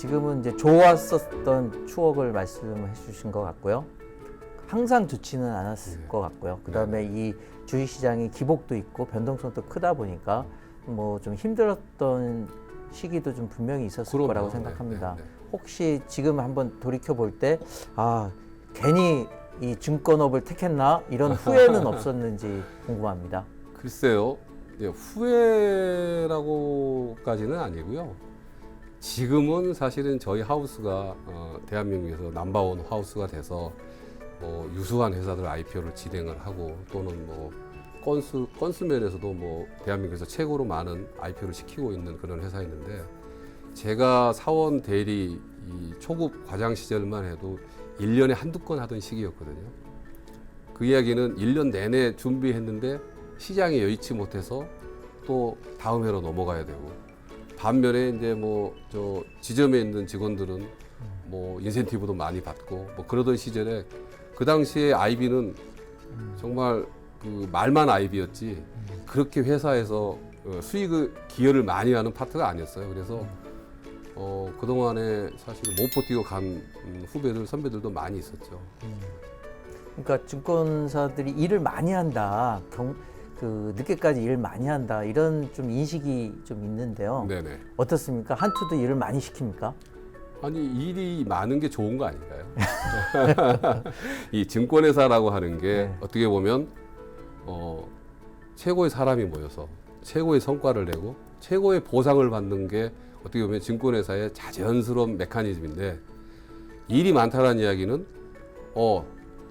지금은 이제 좋았었던 추억을 말씀해 주신 것 같고요. 항상 좋지는 않았을 것 같고요. 그다음에 이 주식시장이 기복도 있고 변동성도 크다 보니까 뭐 좀 힘들었던 시기도 좀 분명히 있었을 그럼요. 거라고 생각합니다. 혹시 지금 한번 돌이켜 볼 때 괜히 이 증권업을 택했나 이런 후회는 없었는지 궁금합니다. 글쎄요. 후회라고까지는 아니고요. 지금은 사실은 저희 하우스가 대한민국에서 넘버원 하우스가 돼서 유수한 회사들 IPO를 진행을 하고 또는 뭐 건수 면에서도 뭐 대한민국에서 최고로 많은 IPO를 시키고 있는 그런 회사였는데 제가 사원 대리 이 초급 과장 시절만 해도 1년에 한두 건 하던 시기였거든요. 그 이야기는 1년 내내 준비했는데 시장이 여의치 못해서 또 다음 해로 넘어가야 되고 반면에 이제 뭐 저 지점에 있는 직원들은 뭐 인센티브도 많이 받고 뭐 그러던 시절에 그 당시에 IB는 정말 그 말만 IB였지 그렇게 회사에서 수익을 기여를 많이 하는 파트가 아니었어요. 그래서 그동안에 사실 못 버티고 간 후배들 선배들도 많이 있었죠. 그러니까 증권사들이 일을 많이 한다, 늦게까지 일 많이 한다 이런 좀 인식이 좀 있는데요. 네네. 어떻습니까? 한투도 일을 많이 시킵니까? 아니 일이 많은 게 좋은 거 아닌가요? 이 증권회사라고 하는 게 어떻게 보면 최고의 사람이 모여서 최고의 성과를 내고 최고의 보상을 받는 게 어떻게 보면 증권회사의 자연스러운 메커니즘인데 일이 많다는 이야기는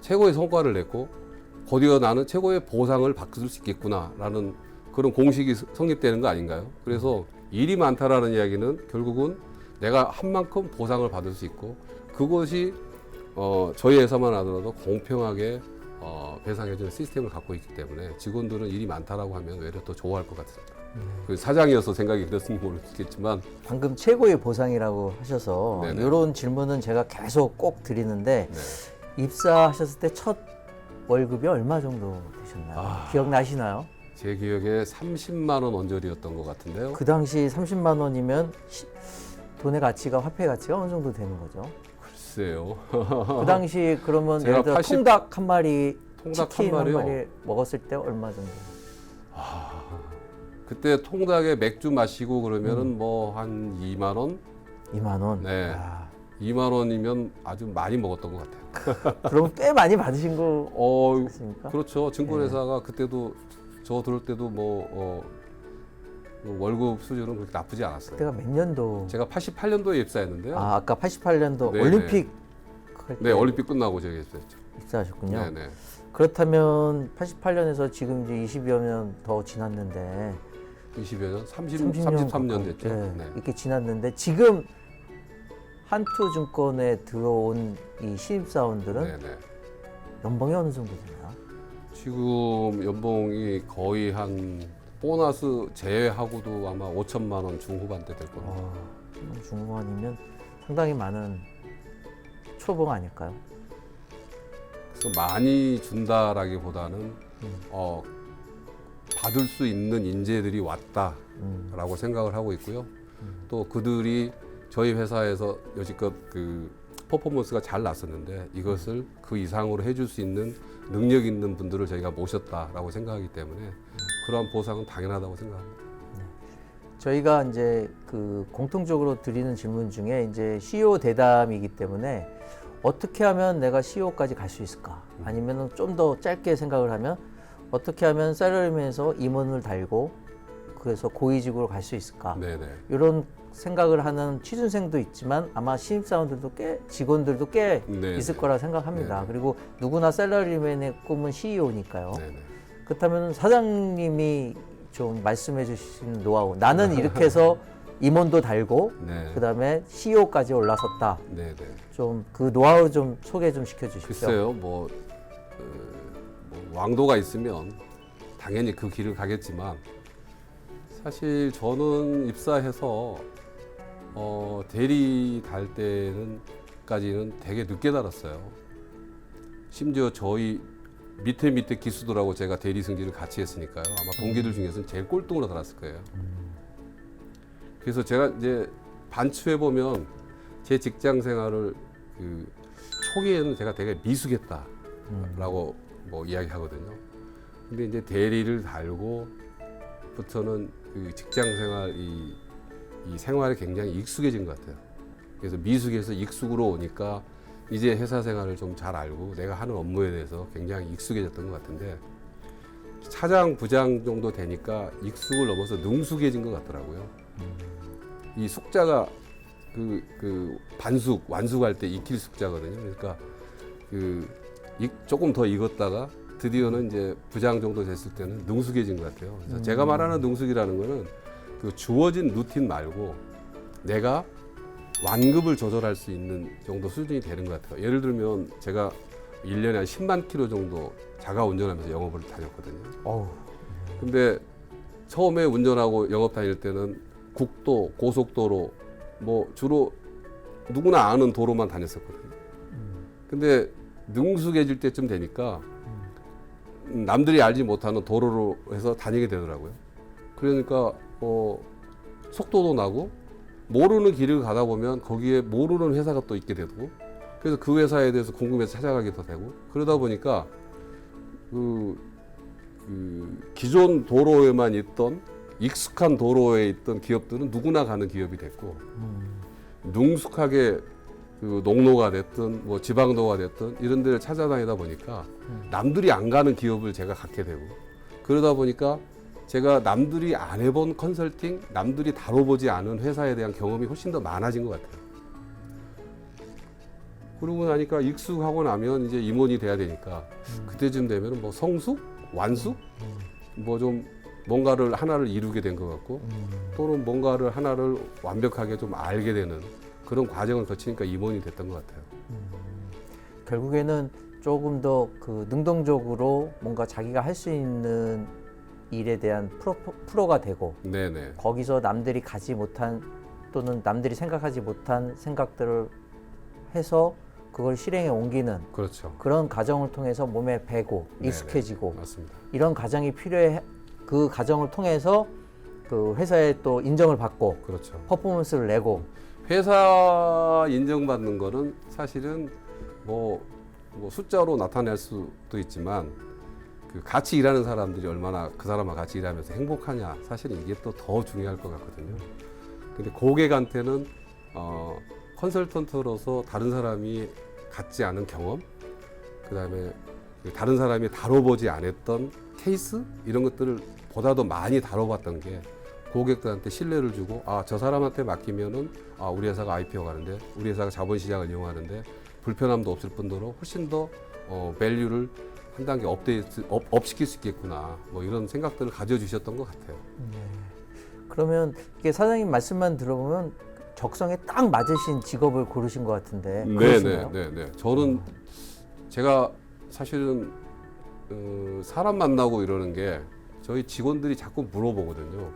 최고의 성과를 냈고 곧이어 나는 최고의 보상을 받을 수 있겠구나라는 그런 공식이 성립되는 거 아닌가요? 그래서 일이 많다라는 이야기는 결국은 내가 한 만큼 보상을 받을 수 있고 그것이 저희 회사만 하더라도 공평하게 배상해주는 시스템을 갖고 있기 때문에 직원들은 일이 많다라고 하면 오히려 더 좋아할 것 같습니다. 그 사장이어서 생각이 그랬으면 모르겠지만 방금 최고의 보상이라고 하셔서 네네. 이런 질문은 제가 계속 꼭 드리는데 입사하셨을 때 첫 월급이 얼마 정도 되셨나요? 기억나시나요? 제 기억에 30만 원 언저리였던 것 같은데요. 그 당시 30만 원이면 돈의 가치가 화폐 가치가 어느 정도 되는 거죠? 글쎄요. 그 당시 그러면 제가 예를 들어 80 통닭 한 마리, 통닭 치킨 한 한 마리요? 마리 먹었을 때 얼마 정도? 그때 통닭에 맥주 마시고 그러면은 뭐 한 2만 원? 2만 원. 네. 아, 2만 원이면 아주 많이 먹었던 것 같아요. 그럼 꽤 많이 받으신 거 같습니까? 그렇죠. 증권회사가 그때도 저 들을 때도 월급 수준은 그렇게 나쁘지 않았어요. 그때가 몇 년도? 제가 88년도에 입사했는데요. 아까 88년도 네네. 올림픽 할 때 네, 올림픽 끝나고 제가 입사했죠. 입사하셨군요. 네네. 그렇다면 88년에서 지금 이제 20여 년 더 지났는데 20여 년, 30년 33년 가까이, 됐죠. 네. 이렇게 지났는데 지금 한투증권에 들어온 이 신입사원들은 네네. 연봉이 어느 정도 되나요? 지금 연봉이 거의 한 보너스 제외하고도 아마 5천만 원 중후반대 될 겁니다. 중후반이면 상당히 많은 초봉 아닐까요? 그래서 많이 준다라기보다는 받을 수 있는 인재들이 왔다라고 생각을 하고 있고요. 또 그들이 저희 회사에서 여지껏 그 퍼포먼스가 잘 났었는데 이것을 그 이상으로 해줄 수 있는 능력 있는 분들을 저희가 모셨다라고 생각하기 때문에 그러한 보상은 당연하다고 생각합니다. 저희가 이제 그 공통적으로 드리는 질문 중에 이제 CEO 대담이기 때문에 어떻게 하면 내가 CEO까지 갈 수 있을까? 아니면 좀 더 짧게 생각을 하면 어떻게 하면 salaryman에서 임원을 달고 그래서 고위직으로 갈 수 있을까? 네네. 이런 생각을 하는 취준생도 있지만 아마 신입사원들도 직원들도 꽤 네네. 있을 거라 생각합니다. 네네. 그리고 누구나 salaryman의 꿈은 CEO니까요. 네네. 그렇다면 사장님이 좀 말씀해 주신 노하우. 나는 이렇게 해서 임원도 달고 네. 그다음에 CEO까지 올라섰다. 네네. 좀 그 노하우 좀 소개 좀 시켜 주십시오. 글쎄요, 뭐 왕도가 있으면 당연히 그 길을 가겠지만 사실 저는 입사해서 대리 달 때는까지는 되게 늦게 달았어요. 심지어 저희 밑에 기수들하고 제가 대리 승진을 같이 했으니까요. 아마 동기들 중에서는 제일 꼴등으로 달았을 거예요. 그래서 제가 이제 반추해 보면 제 직장 생활을 그 초기에는 제가 되게 미숙했다라고 뭐 이야기하거든요. 근데 이제 대리를 달고부터는 그 직장 생활 이 생활에 굉장히 익숙해진 것 같아요. 그래서 미숙에서 익숙으로 오니까 이제 회사 생활을 좀 잘 알고 내가 하는 업무에 대해서 굉장히 익숙해졌던 것 같은데 차장, 부장 정도 되니까 익숙을 넘어서 능숙해진 것 같더라고요. 이 숙자가 그 반숙, 완숙할 때 익힐 숙자거든요. 그러니까 조금 더 익었다가 드디어는 이제 부장 정도 됐을 때는 능숙해진 것 같아요. 그래서 제가 말하는 능숙이라는 거는 그 주어진 루틴 말고 내가 완급을 조절할 수 있는 정도 수준이 되는 것 같아요. 예를 들면 제가 1년에 한 10만 킬로 정도 자가 운전하면서 영업을 다녔거든요. 어우. 근데 처음에 운전하고 영업 다닐 때는 국도, 고속도로 뭐 주로 누구나 아는 도로만 다녔었거든요. 근데 능숙해질 때쯤 되니까 남들이 알지 못하는 도로로 해서 다니게 되더라고요. 그러니까 속도도 나고 모르는 길을 가다 보면 거기에 모르는 회사가 또 있게 되고 그래서 그 회사에 대해서 궁금해서 찾아가기도 되고 그러다 보니까 그 기존 도로에만 있던 익숙한 도로에 있던 기업들은 누구나 가는 기업이 됐고 능숙하게 그 농로가 됐든 뭐 지방도가 됐든 이런 데를 찾아다니다 보니까 남들이 안 가는 기업을 제가 갖게 되고 그러다 보니까 제가 남들이 안 해본 컨설팅, 남들이 다뤄보지 않은 회사에 대한 경험이 훨씬 더 많아진 것 같아요. 그러고 나니까 익숙하고 나면 이제 임원이 돼야 되니까 그때쯤 되면 뭐 성숙, 완숙, 뭐 좀 뭔가를 하나를 이루게 된 것 같고 또는 뭔가를 하나를 완벽하게 좀 알게 되는 그런 과정을 거치니까 임원이 됐던 것 같아요. 결국에는 조금 더 그 능동적으로 뭔가 자기가 할 수 있는 일에 대한 프로가 되고 네네. 거기서 남들이 가지 못한 또는 남들이 생각하지 못한 생각들을 해서 그걸 실행에 옮기는 그렇죠. 그런 과정을 통해서 몸에 배고 익숙해지고 네네. 맞습니다. 이런 과정이 필요해. 그 과정을 통해서 그 회사에 또 인정을 받고 그렇죠. 퍼포먼스를 내고 회사 인정받는 거는 사실은 뭐 숫자로 나타낼 수도 있지만 그 같이 일하는 사람들이 얼마나 그 사람과 같이 일하면서 행복하냐 사실은 이게 또 더 중요할 것 같거든요. 근데 고객한테는 컨설턴트로서 다른 사람이 갖지 않은 경험, 그다음에 다른 사람이 다뤄보지 않았던 케이스 이런 것들을 보다 더 많이 다뤄봤던 게 고객들한테 신뢰를 주고 저 사람한테 맡기면은 우리 회사가 IPO 가는데 우리 회사가 자본시장을 이용하는데 불편함도 없을 뿐더러 훨씬 더 밸류를 한 단계 업시킬 수 있겠구나 뭐 이런 생각들을 가져주셨던 것 같아요. 그러면 이게 사장님 말씀만 들어보면 적성에 딱 맞으신 직업을 고르신 것 같은데 그러시나요? 네네네. 저는 제가 사실은 사람 만나고 이러는 게 저희 직원들이 자꾸 물어보거든요.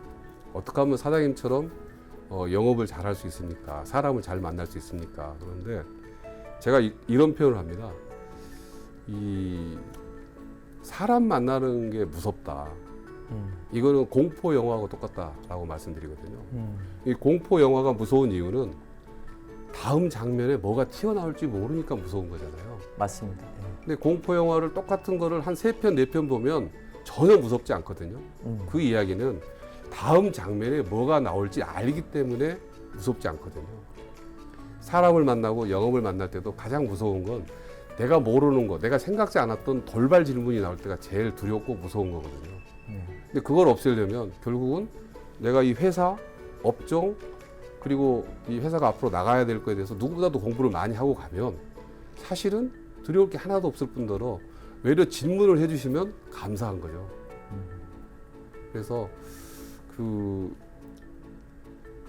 어떻게 하면 사장님처럼 영업을 잘 할 수 있습니까? 사람을 잘 만날 수 있습니까? 그런데 제가 이런 표현을 합니다. 이 사람 만나는 게 무섭다. 이거는 공포 영화하고 똑같다라고 말씀드리거든요. 이 공포 영화가 무서운 이유는 다음 장면에 뭐가 튀어나올지 모르니까 무서운 거잖아요. 맞습니다. 근데 공포 영화를 똑같은 거를 한 3편, 4편 보면 전혀 무섭지 않거든요. 그 이야기는 다음 장면에 뭐가 나올지 알기 때문에 무섭지 않거든요. 사람을 만나고 영업을 만날 때도 가장 무서운 건 내가 모르는 거, 내가 생각지 않았던 돌발 질문이 나올 때가 제일 두렵고 무서운 거거든요. 근데 그걸 없애려면 결국은 내가 이 회사, 업종, 그리고 이 회사가 앞으로 나가야 될 거에 대해서 누구보다도 공부를 많이 하고 가면 사실은 두려울 게 하나도 없을 뿐더러 외려 질문을 해주시면 감사한 거죠. 그래서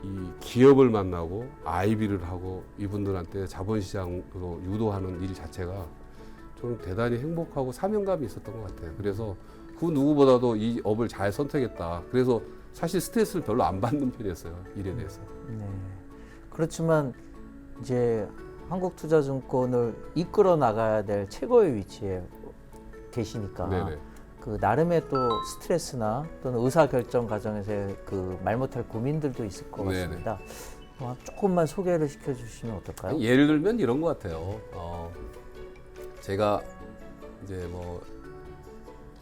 이 기업을 만나고 IB를 하고 이분들한테 자본시장으로 유도하는 일 자체가 저는 대단히 행복하고 사명감이 있었던 것 같아요. 그래서 그 누구보다도 이 업을 잘 선택했다. 그래서 사실 스트레스를 별로 안 받는 편이었어요. 일에 대해서. 네. 그렇지만 이제 한국투자증권을 이끌어 나가야 될 최고의 위치에 계시니까 네네. 그 나름의 또 스트레스나 또는 의사결정 과정에서의 그 말 못할 고민들도 있을 것 네네. 같습니다. 조금만 소개를 시켜주시면 어떨까요? 예를 들면 이런 것 같아요. 제가 이제 뭐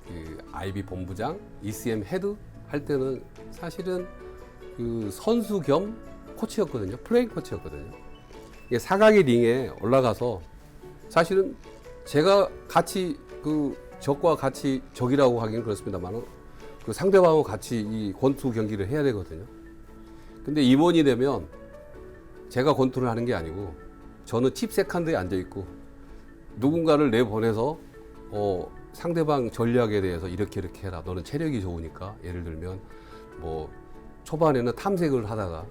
그 IB 본부장, ECM 헤드 할 때는 사실은 그 선수 겸 코치였거든요. 플레잉 코치였거든요. 이게 사각의 링에 올라가서 사실은 제가 같이 그 적과 같이 적이라고 하긴 그렇습니다만 그 상대방하고 같이 이 권투 경기를 해야 되거든요. 근데 임원이 되면 제가 권투를 하는 게 아니고 저는 칩 세컨드에 앉아 있고 누군가를 내보내서 상대방 전략에 대해서 이렇게 해라. 너는 체력이 좋으니까 예를 들면 뭐 초반에는 탐색을 하다가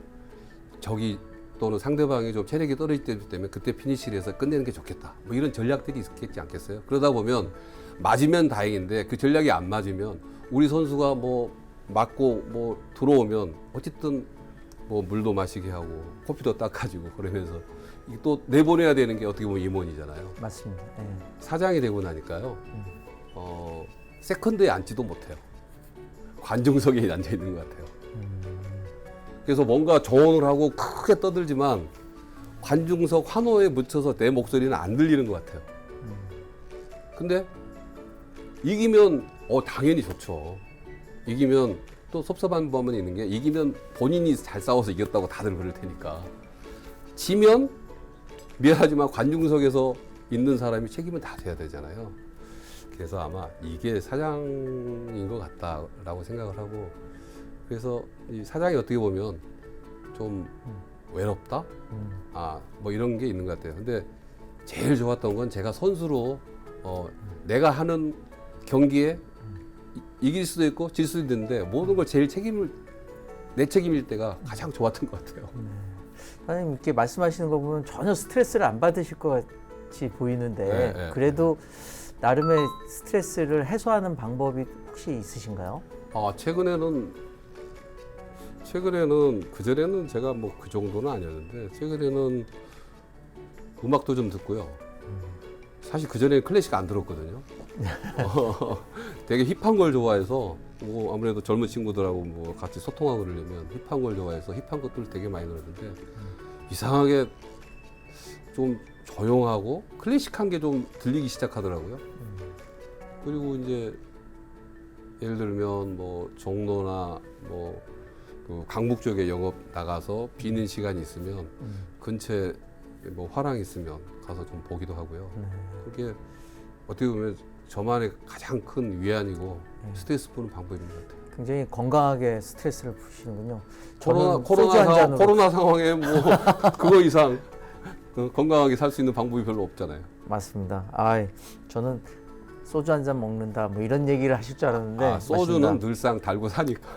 적이 또는 상대방이 좀 체력이 떨어질 때기 때문에 그때 피니시를 해서 끝내는 게 좋겠다. 뭐 이런 전략들이 있겠지 않겠어요? 그러다 보면 맞으면 다행인데 그 전략이 안 맞으면 우리 선수가 뭐 맞고 뭐 들어오면 어쨌든 뭐 물도 마시게 하고 커피도 닦아주고 그러면서 이게 또 내보내야 되는 게 어떻게 보면 임원이잖아요. 맞습니다. 예. 사장이 되고 나니까요. 세컨드에 앉지도 못해요. 관중석에 앉아 있는 것 같아요. 그래서 뭔가 조언을 하고 크게 떠들지만 관중석 환호에 묻혀서 내 목소리는 안 들리는 것 같아요. 근데 이기면 당연히 좋죠. 이기면 또 섭섭한 부분이 있는 게 이기면 본인이 잘 싸워서 이겼다고 다들 그럴 테니까 지면 미안하지만 관중석에서 있는 사람이 책임을 다 져야 되잖아요. 그래서 아마 이게 사장인 것 같다라고 생각을 하고 그래서 이 사장이 어떻게 보면 좀 외롭다? 뭐 이런 게 있는 것 같아요. 근데 제일 좋았던 건 제가 선수로 내가 하는 경기에 이길 수도 있고 질 수도 있는데 모든 걸 제일 내 책임일 때가 가장 좋았던 것 같아요. 사장님 이렇게 말씀하시는 거 보면 전혀 스트레스를 안 받으실 것 같이 보이는데 네, 그래도 나름의 스트레스를 해소하는 방법이 혹시 있으신가요? 최근에는 그전에는 제가 뭐 그 정도는 아니었는데 최근에는 음악도 좀 듣고요. 사실 그전에 클래식 안 들었거든요. 되게 힙한 걸 좋아해서 뭐 아무래도 젊은 친구들하고 뭐 같이 소통하고 그러려면 힙한 걸 좋아해서 힙한 것들을 되게 많이 들었는데 이상하게 좀 조용하고 클래식한 게 좀 들리기 시작하더라고요. 그리고 이제 예를 들면 뭐 종로나 뭐 그 강북 쪽에 영업 나가서 비는 시간이 있으면 근처에 뭐 화랑 있으면 가서 좀 보기도 하고요. 그게 어떻게 보면 저만의 가장 큰 위안이고 스트레스 푸는 방법인 것 같아요. 굉장히 건강하게 스트레스를 푸시는군요. 저는 소주 한 코로나 잔으로 코로나 상황에 뭐 그거 이상 건강하게 살 수 있는 방법이 별로 없잖아요. 맞습니다. 저는 소주 한 잔 먹는다 뭐 이런 얘기를 하실 줄 알았는데 소주는 맞습니다. 늘상 달고 사니까.